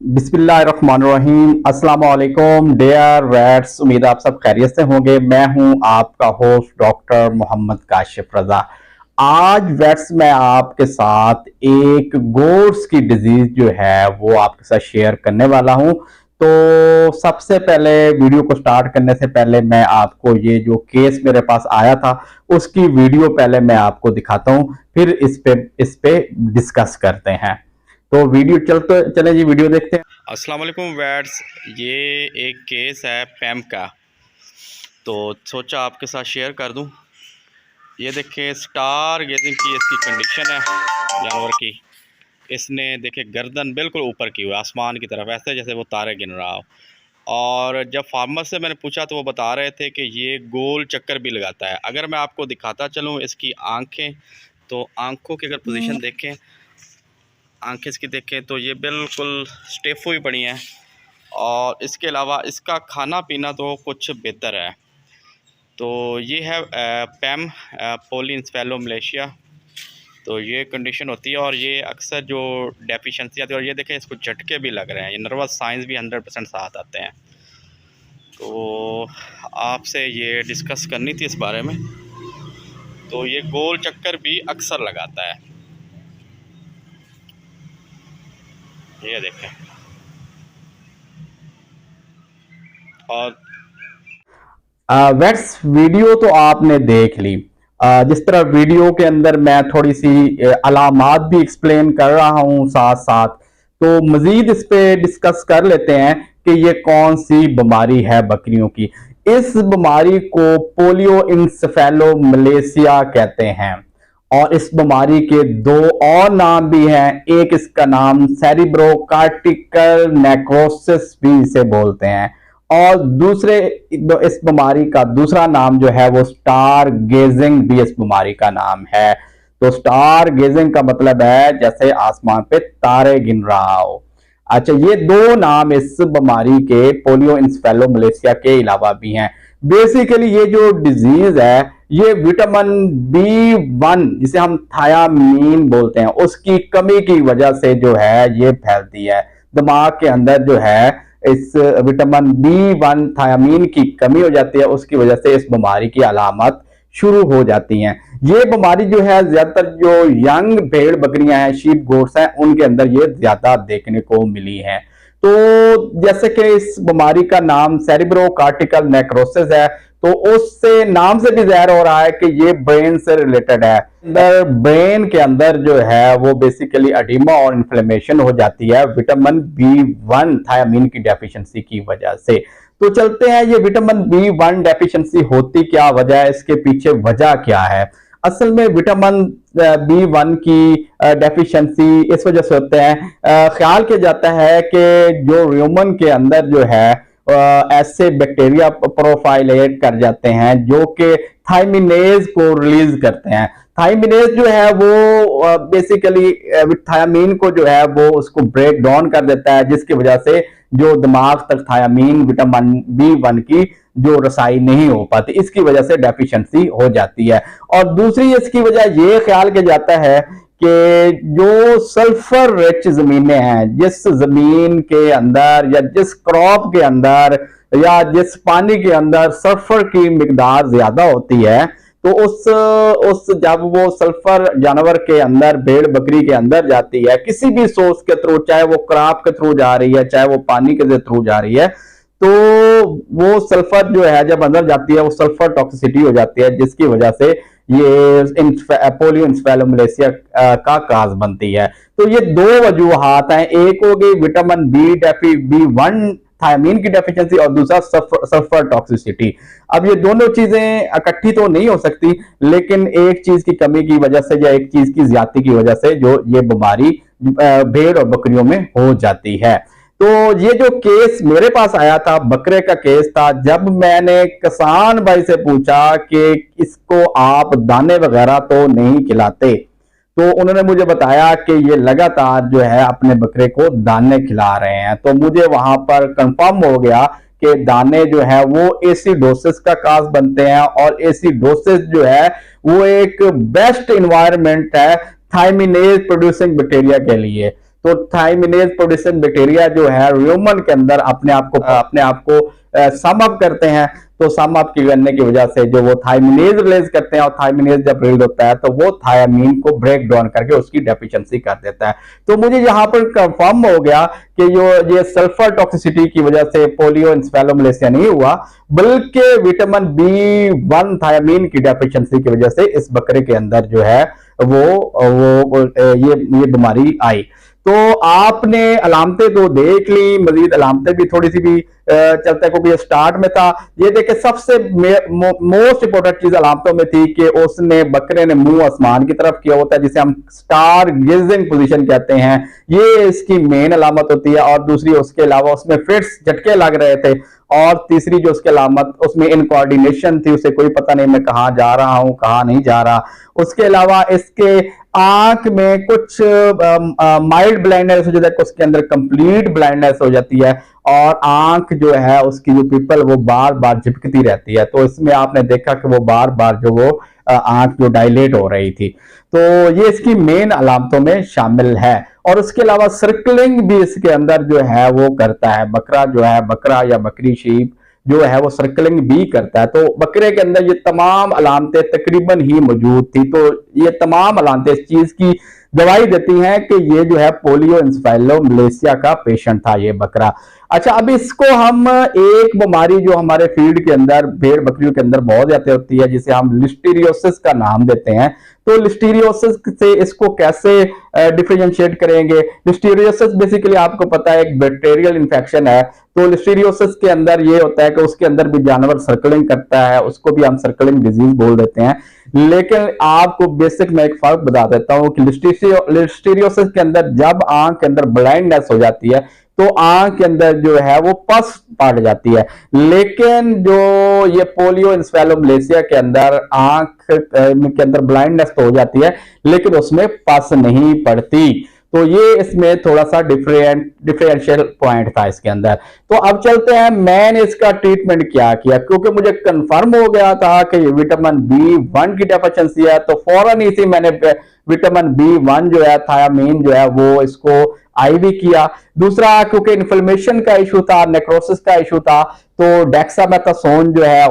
बिस्मिल्लाहिर्रहमानिर्रहीम। अस्सलाम वालेकुम डियर वेट्स, उम्मीद आप सब खैरियत से होंगे। मैं हूं आपका होस्ट डॉक्टर मोहम्मद काशिफ रजा। आज वेट्स मैं आपके साथ एक गोट्स की डिजीज जो है वो आपके साथ शेयर करने वाला हूं। तो सबसे पहले वीडियो को स्टार्ट करने से पहले मैं आपको ये जो केस मेरे पास आया था उसकी वीडियो पहले मैं आपको दिखाता हूं, फिर इस पे डिस्कस करते हैं। तो वीडियो चलते चले जी, वीडियो देखते हैं। अस्सलाम वालेकुम वैट्स, ये एक केस है पैम का, तो सोचा आपके साथ शेयर कर दूं। ये देखें, स्टार गेजिंग की इसकी कंडीशन है जानवर की। इसने देखे गर्दन बिल्कुल ऊपर की हुई आसमान की तरफ, ऐसे जैसे वो तारे गिन रहा हो। और जब फार्मर से मैंने पूछा तो वो बता रहे थे कि ये गोल चक्कर भी लगाता है। अगर मैं आपको दिखाता चलूँ इसकी आँखें, तो आँखों की अगर पोजीशन देखें, आँखें इसकी देखें तो ये बिल्कुल स्टिफ हुई पड़ी हैं। और इसके अलावा इसका खाना पीना तो कुछ बेहतर है। तो ये है पैम पॉलीइंसफेलोमलेशिया। तो ये कंडीशन होती है और ये अक्सर जो डेफिशिएंसी आती है, और ये देखें इसको झटके भी लग रहे हैं, ये नर्वस साइंस भी 100% साथ आते हैं। तो आपसे ये डिस्कस करनी थी इस बारे में। तो ये गोल चक्कर भी अक्सर लगाता है, ये देखें। और वेट्स वीडियो तो आपने देख ली। जिस तरह वीडियो के अंदर मैं थोड़ी सी अलामात भी एक्सप्लेन कर रहा हूं साथ साथ, तो मजीद इस पे डिस्कस कर लेते हैं कि ये कौन सी बीमारी है बकरियों की। इस बीमारी को पोलियो इंसेफेलोमलेशिया कहते हैं, और इस बीमारी के दो और नाम भी हैं। एक इसका नाम सेरिब्रो कार्टिकल नेक्रोसिस भी इसे बोलते हैं, और दूसरे इस बीमारी का दूसरा नाम जो है वो स्टार गेजिंग भी इस बीमारी का नाम है। तो स्टार गेजिंग का मतलब है जैसे आसमान पे तारे गिन रहा हो। अच्छा, ये दो नाम इस बीमारी के पोलियो इंसेफेलोमलेशिया के अलावा भी हैं। बेसिकली ये जो डिजीज है ये विटामिन B1 जिसे हम थायामीन बोलते हैं उसकी कमी की वजह से जो है ये फैलती है। दिमाग के अंदर जो है इस विटामिन B1 थायामीन की कमी हो जाती है, उसकी वजह से इस बीमारी की अलामत शुरू हो जाती हैं। ये बीमारी जो है ज्यादातर जो यंग भेड़ बकरियां हैं, शीप गोट्स हैं, उनके अंदर ये ज्यादा देखने को मिली है। तो जैसे कि इस बीमारी का नाम सेरिब्रो कार्टिकल नेक्रोसिस है, तो उससे नाम से भी जाहिर हो रहा है कि ये ब्रेन से रिलेटेड है। अंदर ब्रेन के अंदर जो है वो बेसिकली एडिमा और इन्फ्लेमेशन हो जाती है विटामिन B1 थायामीन की डेफिशिएंसी की वजह से। तो चलते हैं, ये विटामिन B1 डेफिशिएंसी होती क्या वजह है, इसके पीछे वजह क्या है। असल में विटामिन B1 की डेफिशिएंसी इस वजह से होते हैं, ख्याल किया जाता है कि जो ह्यूमन के अंदर जो है ऐसे बैक्टीरिया प्रोफाइलेट कर जाते हैं जो कि थायमिनेज को रिलीज करते हैं। थायमिनेज जो है वो बेसिकली थायामीन को जो है वो उसको ब्रेक डाउन कर देता है, जिसकी वजह से जो दिमाग तक थायामीन विटामिन B1 की जो रसाई नहीं हो पाती, इसकी वजह से डेफिशिएंसी हो जाती है। और दूसरी इसकी वजह ये ख्याल किया जाता है कि जो सल्फर रिच जमीनें हैं, जिस जमीन के अंदर या जिस क्रॉप के अंदर या जिस पानी के अंदर सल्फर की मिकदार ज्यादा होती है, तो उस जब वो सल्फर जानवर के अंदर भेड़ बकरी के अंदर जाती है किसी भी सोर्स के थ्रू, चाहे वो क्रॉप के थ्रू जा रही है चाहे वो पानी के थ्रू जा रही है, तो वो सल्फर जो है जब अंदर जाती है वो सल्फर टॉक्सिसिटी हो जाती है, जिसकी वजह से ये पोलियो इंसेफेलोमलेशिया का काज बनती है। तो ये दो वजूहात हैं, एक हो गई विटामिन B1 थायमीन की डेफिशिएंसी और दूसरा सल्फर टॉक्सिसिटी। अब ये दोनों चीजें इकट्ठी तो नहीं हो सकती, लेकिन एक चीज की कमी की वजह से या एक चीज की ज्यादती की वजह से जो ये बीमारी भेड़ और बकरियों में हो जाती है। तो ये जो केस मेरे पास आया था, बकरे का केस था, जब मैंने किसान भाई से पूछा कि इसको आप दाने वगैरह तो नहीं खिलाते, तो उन्होंने मुझे बताया कि ये लगातार जो है अपने बकरे को दाने खिला रहे हैं। तो मुझे वहां पर कंफर्म हो गया कि दाने जो है वो एसिडोसिस का काज बनते हैं, और एसिडोसिस जो है वो एक बेस्ट इन्वायरमेंट है थायमिनेज प्रोड्यूसिंग बैक्टीरिया के लिए। तो थायमिनेज प्रोड्यूसिंग बैक्टीरिया जो है ह्यूमन के अंदर अपने आप को सम अप करते हैं। तो सम अप करने की वजह से जो वो थायमिनेज रिलीज करते हैं, और थायमिनेज जब रिलीज होता है तो वो थायमीन को ब्रेक डाउन करके उसकी डेफिशिएंसी कर देता है। तो मुझे यहाँ पर कंफर्म हो गया कि ये सल्फर टॉक्सिसिटी की वजह से पोलियो एन्सेफेलोमलेसिया नहीं हुआ, बल्कि विटामिन B1 थायमीन की डेफिशिएंसी की वजह से इस बकरे के अंदर जो है वो ये बीमारी आई। तो आपने अलामतें तो देख ली, मजीद अलामतें भी थोड़ी सी भी चलता है क्योंकि ये स्टार्ट में था। ये देखे सबसे मोस्ट इंपोर्टेंट चीज अलामतों में थी कि उसने बकरे ने मुंह आसमान की तरफ किया होता है, जिसे हम स्टार गेजिंग पोजीशन कहते हैं। ये इसकी मेन अलामत होती है। और दूसरी उसके अलावा उसमें फिट्स झटके लग रहे थे। और तीसरी जो उसकी अलामत, उसमें इनकोऑर्डिनेशन थी, उसे कोई पता नहीं मैं कहां जा रहा हूं कहां नहीं जा रहा। उसके अलावा इसके आंख में कुछ माइल्ड ब्लाइंडनेस हो जाता है, उसके अंदर कंप्लीट ब्लाइंडनेस हो जाती है, और आंख जो है उसकी जो पिपल वो बार बार झपकती रहती है। तो इसमें आपने देखा कि वो बार बार जो वो आंख जो डायलेट हो रही थी। तो ये इसकी मेन अलामतों में शामिल है। और उसके अलावा सर्कलिंग भी इसके अंदर जो है वो करता है। बकरा जो है, बकरा या बकरी शीप जो है वो सर्कलिंग भी करता है। तो बकरे के अंदर ये तमाम अलामतें तकरीबन ही मौजूद थी। तो ये तमाम अलामतें इस चीज की गवाही देती हैं कि ये जो है पोलियो एन्सेफेलोमलेसिया का पेशेंट था ये बकरा। अच्छा, अब इसको हम एक बीमारी जो हमारे फील्ड के अंदर भेड़ बकरियों के अंदर बहुत ज्यादा होती है, जिसे हम लिस्टीरियोसिस का नाम देते हैं। तो लिस्टीरियोसिस से इसको कैसे डिफरेंशिएट करेंगे? लिस्टीरियोसिस बेसिकली आपको पता है एक बैक्टीरियल इन्फेक्शन है। तो लिस्टीरियोसिस के अंदर ये होता है कि उसके अंदर भी जानवर सर्कलिंग करता है, उसको भी हम सर्कलिंग डिजीज बोल देते हैं। लेकिन आपको बेसिक मैं एक फर्क बता देता हूं कि लिस्टीरियोसिस के अंदर जब आंख के अंदर ब्लाइंडनेस हो जाती है तो आंख के अंदर जो है वो पस पड़ जाती है। लेकिन जो ये पोलियो एन्सेफेलोमलेसिया के अंदर आंख के अंदर ब्लाइंडनेस तो हो जाती है, लेकिन उसमें पस नहीं पड़ती। तो ये इसमें थोड़ा सा डिफरेंशियल पॉइंट था इसके अंदर। तो अब चलते हैं मैंने इसका ट्रीटमेंट क्या किया, क्योंकि मुझे कंफर्म हो गया था कि विटामिन B1 की डेफिशिएंसी है। तो फौरन इसी मैंने विटामिन B1 जो है, थायामीन जो है, वो इसको आईवी किया। दूसरा, क्योंकि इन्फ्लेमेशन का इशू था, नेक्रोसिस का इशू था, तो डेक्सामेथासोन जो है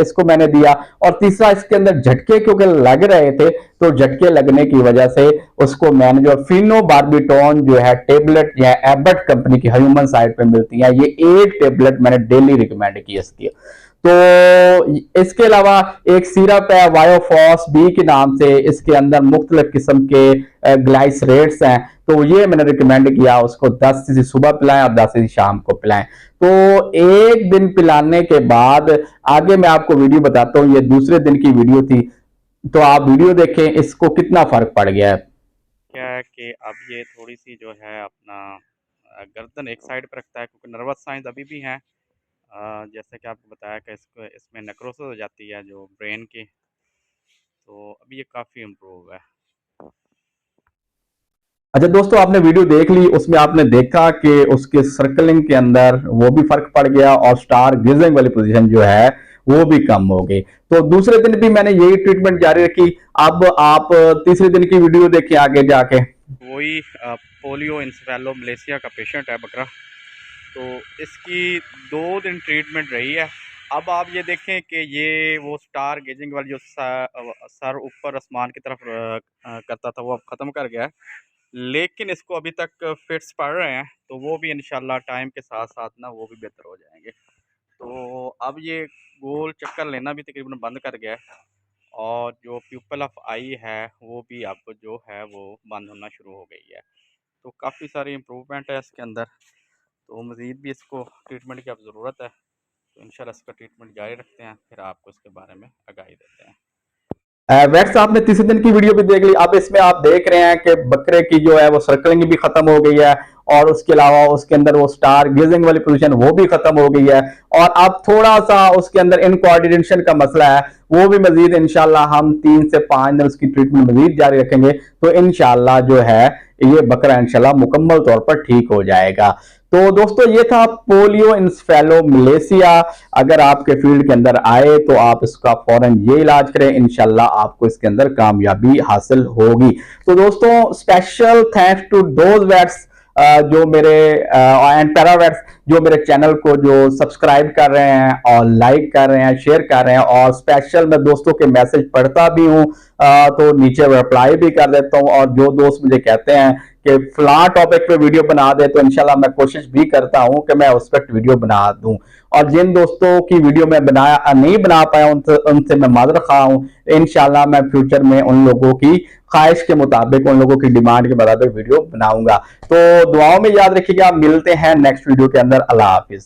इसको मैंने दिया। और तीसरा, इसके अंदर झटके क्योंकि लग रहे थे, तो झटके लगने की वजह से उसको मैंने जो फिनोबार्बिटोन जो है टेबलेट, या एबट कंपनी की ह्यूमन साइट पे मिलती है, ये एक टेबलेट मैंने डेली रिकमेंड की इसकी। तो इसके अलावा एक सिरप है वायोफॉस बी के नाम से, इसके अंदर मुख्तलिफ किस्म के ग्लाइसरेट्स हैं। तो ये मैंने रिकमेंड किया, उसको 10 सीसी सुबह पिलाएं और 10 सीसी शाम को पिलाएं। तो एक दिन पिलाने के बाद आगे मैं आपको वीडियो बताता हूँ। ये दूसरे दिन की वीडियो थी, तो आप वीडियो देखें इसको कितना फर्क पड़ गया है। क्या है कि अब ये थोड़ी सी जो है अपना गर्दन एक साइड पर रखता है, क्योंकि नर्वस साइंस अभी भी हैं। जैसे कि आपको बताया कि इसमें नेक्रोसिस हो जाती है जो ब्रेन की। तो अभी ये काफ़ी इम्प्रूव है। अच्छा दोस्तों, आपने वीडियो देख ली, उसमें आपने देखा कि उसके सर्कलिंग के अंदर वो भी फर्क पड़ गया, और स्टार गेजिंग वाली पोजीशन जो है वो भी कम हो गई। तो दूसरे दिन भी मैंने यही ट्रीटमेंट जारी रखी। अब आप तीसरे दिन की वीडियो देखिए आगे जाके। वही पोलियो एन्सेफेलोमलेसिया का पेशेंट है बकरा। तो इसकी 2 दिन ट्रीटमेंट रही है। अब आप ये देखें कि ये वो स्टार गेजिंग वाली जो सर ऊपर आसमान की तरफ करता था, वो अब ख़त्म कर गया है। लेकिन इसको अभी तक फिट्स पड़ रहे हैं, तो वो भी इंशाल्लाह टाइम के साथ साथ ना वो भी बेहतर हो जाएंगे। तो अब ये गोल चक्कर लेना भी तकरीबन बंद कर गया है, और जो प्यूपल ऑफ आई है वो भी अब जो है वो बंद होना शुरू हो गई है। तो काफ़ी सारी इम्प्रूवमेंट है इसके अंदर। तो मज़ीद भी इसको ट्रीटमेंट की अब ज़रूरत है। तो इंशाल्लाह इसका ट्रीटमेंट जारी रखते हैं, फिर आपको इसके बारे में आगाही देते हैं। वैक्स आपने तीसरे दिन की वीडियो भी देख ली। अब इसमें आप देख रहे हैं कि बकरे की जो है वो सर्कलिंग भी खत्म हो गई है, और उसके अलावा उसके अंदर वो स्टार गेजिंग वाली पोजीशन वो भी खत्म हो गई है। और अब थोड़ा सा उसके अंदर इनकोऑर्डिनेशन का मसला है, वो भी मजीद इंशाल्लाह हम 3 से 5 दिन उसकी ट्रीटमेंट मजीद जारी रखेंगे। तो इंशाल्लाह जो है ये बकरा इंशाल्लाह मुकम्मल तौर पर ठीक हो जाएगा। तो दोस्तों ये था पोलियो इन्सेफेलोमलेसिया। अगर आपके फील्ड के अंदर आए तो आप इसका फौरन ये इलाज करें, इंशाल्लाह आपको इसके अंदर कामयाबी हासिल होगी। तो दोस्तों स्पेशल थैंक्स टू दोज वेट्स जो मेरे एंड पैरावेट्स जो मेरे चैनल को जो सब्सक्राइब कर रहे हैं और लाइक कर रहे हैं, शेयर कर रहे हैं, और स्पेशल मैं दोस्तों के मैसेज पढ़ता भी हूं तो नीचे रिप्लाई भी कर देता हूं। और जो दोस्त मुझे कहते हैं कि फलां टॉपिक पे वीडियो बना दे तो इंशाल्लाह मैं कोशिश भी करता हूं कि मैं उस पर वीडियो बना दूं। और जिन दोस्तों की वीडियो मैं नहीं बना पाया उनसे मैं माजरत खा हूं। इंशाल्लाह मैं फ्यूचर में उन लोगों की ख्वाहिश के मुताबिक, उन लोगों की डिमांड के मुताबिक वीडियो बनाऊंगा। तो दुआओं में याद रखिएगा, मिलते हैं नेक्स्ट वीडियो के अंदर। अल्लाह हाफिज।